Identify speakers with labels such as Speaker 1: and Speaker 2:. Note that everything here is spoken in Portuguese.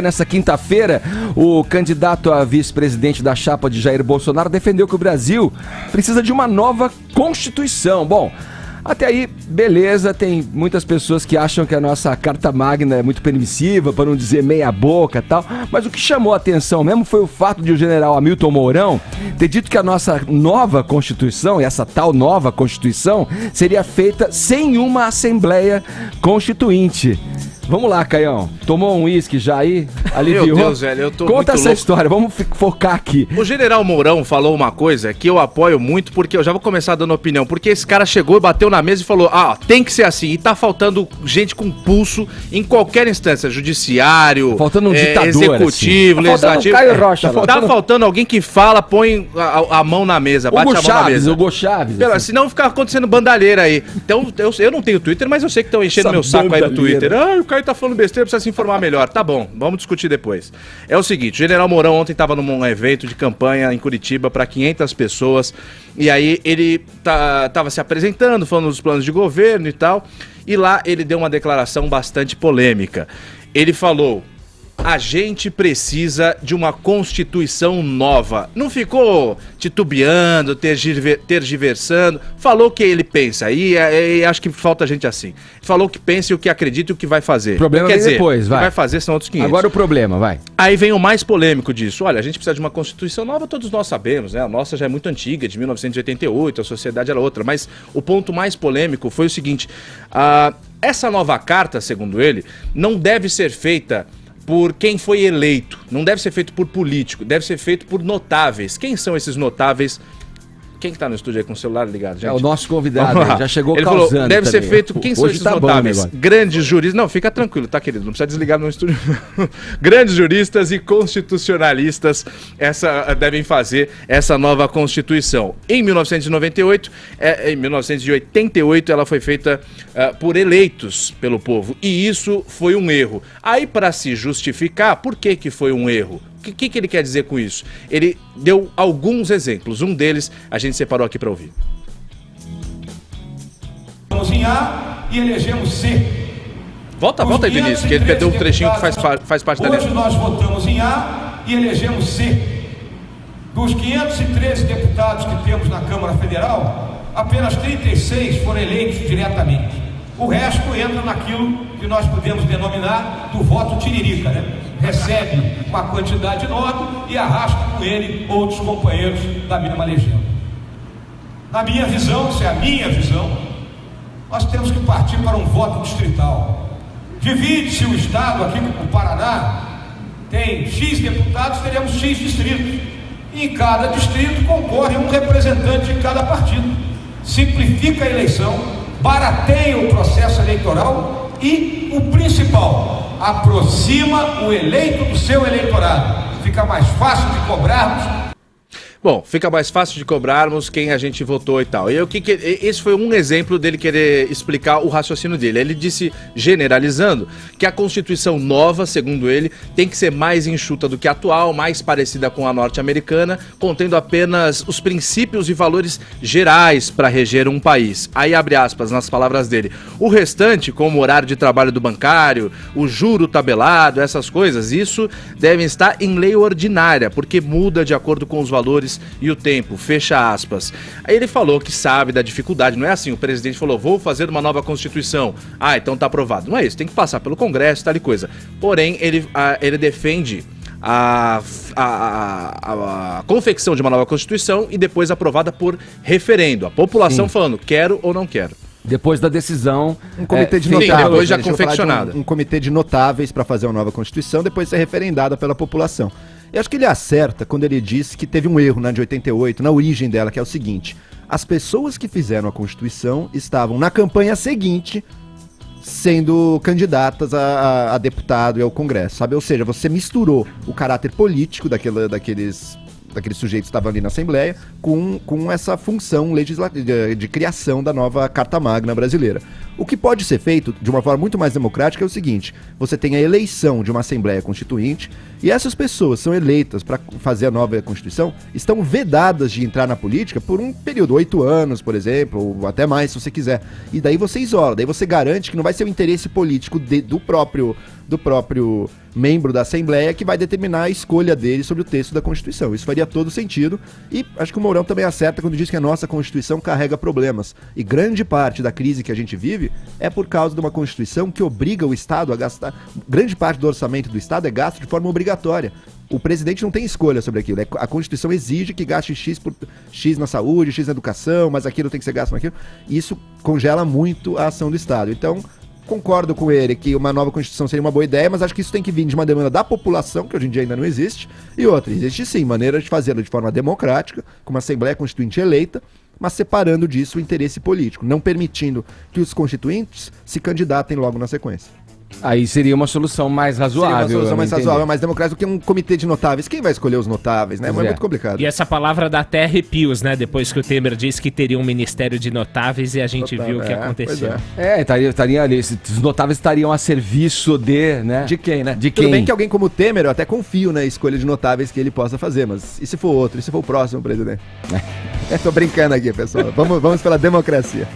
Speaker 1: Nessa quinta-feira, o candidato a vice-presidente da chapa de Jair Bolsonaro defendeu que o Brasil precisa de uma nova Constituição. Bom, até aí, beleza, tem muitas pessoas que acham que a nossa Carta Magna é muito permissiva, para não dizer meia boca e tal, mas o que chamou a atenção mesmo foi o fato de o general Hamilton Mourão ter dito que a nossa nova Constituição, e essa tal nova Constituição, seria feita sem uma Assembleia Constituinte. Vamos lá, Caião. Tomou um uísque já aí? Aliviou?
Speaker 2: Meu Deus, velho, eu tô
Speaker 1: Conta
Speaker 2: muito
Speaker 1: essa
Speaker 2: louco.
Speaker 1: história, vamos focar aqui.
Speaker 2: O general Mourão falou uma coisa que eu apoio muito, porque eu já vou começar dando opinião, porque esse cara chegou e bateu na mesa e falou, tem que ser assim, e tá faltando gente com pulso em qualquer instância, judiciário,
Speaker 1: faltando um ditador,
Speaker 2: executivo,
Speaker 1: assim.
Speaker 2: legislativo.
Speaker 1: Tá faltando Caio Rocha,
Speaker 2: tá faltando alguém que fala, põe a mão na mesa, bate a mão na mesa.
Speaker 1: Hugo Chávez.
Speaker 2: Assim. Senão fica acontecendo bandalheira aí. Então, eu não tenho Twitter, mas eu sei que estão enchendo meu saco aí no Twitter. O Caio tá falando besteira, precisa se informar melhor. Tá bom, vamos discutir depois. É o seguinte, o general Mourão ontem estava num evento de campanha em Curitiba para 500 pessoas, e aí ele tava se apresentando, falando dos planos de governo e tal, e lá ele deu uma declaração bastante polêmica. Ele falou: a gente precisa de uma Constituição nova. Não ficou titubeando, tergiversando. Falou o que ele pensa. E acho que falta gente assim. Falou o que pensa e o que acredita e o que vai fazer.
Speaker 1: O problema vem depois, vai.
Speaker 2: O que vai fazer são outros 500.
Speaker 1: Agora o problema, vai.
Speaker 2: Aí vem o mais polêmico disso. Olha, a gente precisa de uma Constituição nova, todos nós sabemos, né? A nossa já é muito antiga, de 1988, a sociedade era outra. Mas o ponto mais polêmico foi o seguinte. Essa nova carta, segundo ele, não deve ser feita por quem foi eleito, não deve ser feito por político, deve ser feito por notáveis. Quem são esses notáveis? Quem que tá no estúdio aí com o celular ligado, gente?
Speaker 1: É o nosso convidado, já chegou
Speaker 2: ele
Speaker 1: causando.
Speaker 2: Falou, deve
Speaker 1: também.
Speaker 2: ser feito, quem são esses notáveis? Grandes juristas, não, fica tranquilo, tá, querido, não precisa desligar no estúdio. Grandes juristas e constitucionalistas devem fazer essa nova Constituição. Em 1998, em 1988, ela foi feita por eleitos pelo povo, e isso foi um erro. Aí, para se justificar, por que foi um erro? O que ele quer dizer com isso? Ele deu alguns exemplos. Um deles a gente separou aqui para ouvir.
Speaker 3: Votamos em A e elegemos C.
Speaker 2: Volta aí, Vinícius, que ele perdeu um trechinho que faz parte da lei.
Speaker 3: Hoje nós votamos em A e elegemos C. Dos 513 deputados que temos na Câmara Federal, apenas 36 foram eleitos diretamente. O resto entra naquilo que nós podemos denominar do voto tiririca, né? Recebe uma quantidade enorme e arrasta com ele outros companheiros da mesma legião. Na minha visão, se é a minha visão, nós temos que partir para um voto distrital. Divide-se o Estado aqui, o Paraná, tem X deputados, teremos X distritos. E em cada distrito concorre um representante de cada partido. Simplifica a eleição, barateia o processo eleitoral e, o principal, aproxima o eleito do seu eleitorado. Fica mais fácil de cobrarmos.
Speaker 2: Bom, fica mais fácil de cobrarmos quem a gente votou e tal. Esse foi um exemplo dele querer explicar o raciocínio dele. Ele disse, generalizando, que a Constituição nova, segundo ele, tem que ser mais enxuta do que a atual, mais parecida com a norte-americana, contendo apenas os princípios e valores gerais para reger um país. Aí abre aspas nas palavras dele. O restante, como o horário de trabalho do bancário, o juro tabelado, essas coisas, isso devem estar em lei ordinária, porque muda de acordo com os valores e o tempo, fecha aspas. Aí ele falou que sabe da dificuldade, não é assim, o presidente falou, vou fazer uma nova Constituição, então tá aprovado. Não é isso, tem que passar pelo Congresso, tal e coisa. Porém, ele defende a confecção de uma nova Constituição e depois aprovada por referendo, a população Sim. falando, quero ou não quero.
Speaker 1: Depois da decisão,
Speaker 4: um comitê de notáveis,
Speaker 2: depois já confeccionada.
Speaker 4: Um comitê de notáveis para fazer uma nova Constituição, depois ser referendada pela população. Eu acho que ele acerta quando ele diz que teve um erro na de 88, na origem dela, que é o seguinte: as pessoas que fizeram a Constituição estavam na campanha seguinte sendo candidatas a deputado e ao Congresso, sabe? Ou seja, você misturou o caráter político daqueles sujeitos que estavam ali na Assembleia com essa função legislativa de criação da nova Carta Magna brasileira. O que pode ser feito de uma forma muito mais democrática é o seguinte: você tem a eleição de uma Assembleia Constituinte e essas pessoas são eleitas para fazer a nova Constituição, estão vedadas de entrar na política por um período, 8 anos, por exemplo, ou até mais, se você quiser. E daí você isola, daí você garante que não vai ser o interesse político do próprio membro da Assembleia que vai determinar a escolha dele sobre o texto da Constituição. Isso faria todo sentido e acho que o Mourão também acerta quando diz que a nossa Constituição carrega problemas. E grande parte da crise que a gente vive é por causa de uma Constituição que obriga o Estado a gastar... Grande parte do orçamento do Estado é gasto de forma obrigatória. O presidente não tem escolha sobre aquilo. A Constituição exige que gaste X na saúde, X na educação, mas aquilo tem que ser gasto naquilo. E isso congela muito a ação do Estado. Então, concordo com ele que uma nova Constituição seria uma boa ideia, mas acho que isso tem que vir de uma demanda da população, que hoje em dia ainda não existe, e outra, existe sim, maneira de fazê-lo de forma democrática, com uma Assembleia Constituinte eleita, mas separando disso o interesse político, não permitindo que os constituintes se candidatem logo na sequência.
Speaker 1: Aí seria uma solução mais razoável.
Speaker 4: Seria uma solução mais
Speaker 1: entender.
Speaker 4: razoável, mais democrática do que um comitê de notáveis. Quem vai escolher os notáveis, né?
Speaker 1: Pois
Speaker 4: Mas é
Speaker 1: é.
Speaker 4: muito complicado.
Speaker 5: E essa palavra dá até arrepios, né? Depois que o Temer disse que teria um ministério de notáveis e a gente viu o que aconteceu.
Speaker 4: Pois é.
Speaker 1: Estaria ali, os notáveis estariam a serviço de, né?
Speaker 4: De quem, né?
Speaker 1: De
Speaker 4: Tudo
Speaker 1: quem?
Speaker 4: bem que alguém como o Temer, eu até confio na escolha de notáveis que ele possa fazer, mas e se for outro? E se for o próximo presidente? Tô brincando aqui, pessoal. Vamos pela democracia.